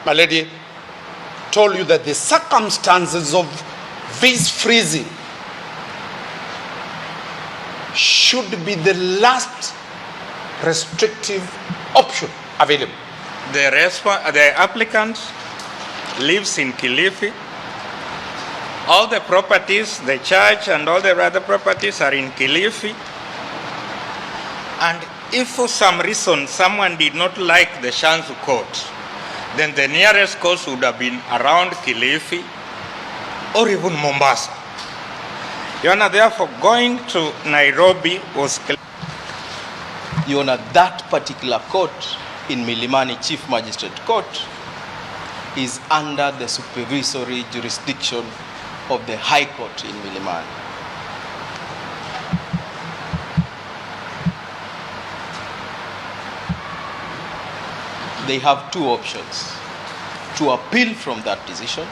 my lady told you that the circumstances of this freezing should be the last restrictive option available. The applicant lives in Kilifi. All the properties, the church and all the other properties are in Kilifi. And if for some reason someone did not like the Shanzu court, then the nearest court would have been around Kilifi or even Mombasa. Your Honor, therefore, going to Nairobi was... Your Honor, that particular court in Milimani Chief Magistrate Court is under the supervisory jurisdiction of the High Court in Milimani. They have two options: to appeal from that decision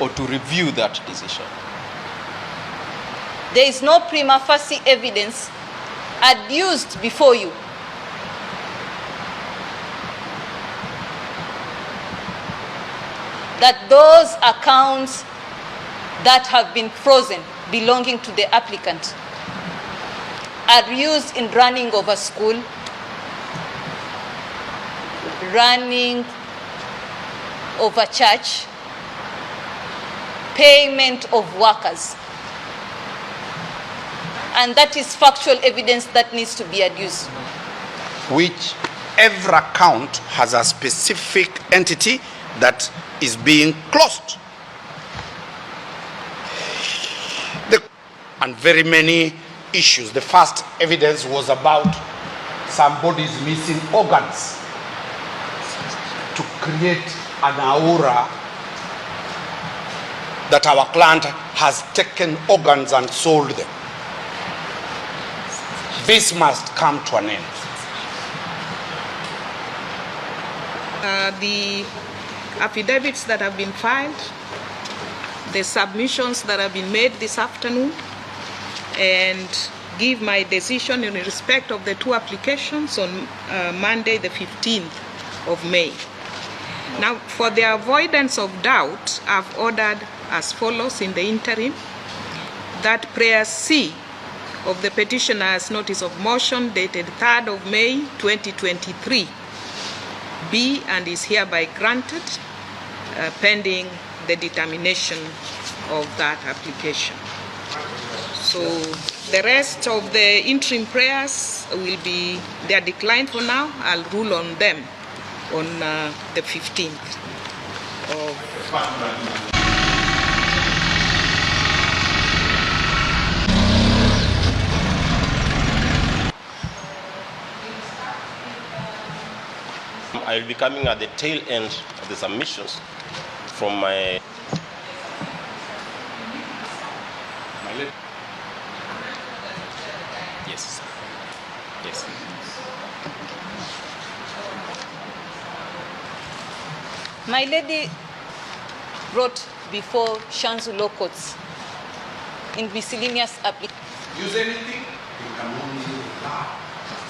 or to review that decision. There is no prima facie evidence adduced before you that those accounts that have been frozen belonging to the applicant are used in running of a school, running of a church, payment of workers. And that is factual evidence that needs to be adduced. Whichever account has a specific entity that is being closed. And very many issues. The first evidence was about somebody's missing organs to create an aura that our client has taken organs and sold them. This must come to an end. The affidavits that have been filed, the submissions that have been made this afternoon, and give my decision in respect of the two applications on Monday, the 15th of May. Now, for the avoidance of doubt, I've ordered as follows in the interim: that prayer C of the petitioner's notice of motion dated 3rd of May 2023 be and is hereby granted pending the determination of that application. So the rest of the interim prayers will be, they are declined for now. I'll rule on them on the 15th of I will be coming at the tail end of the submissions from my... Yes. Yes. My lady wrote before Shanzu law courts in miscellaneous applications. Use anything, you can only use that.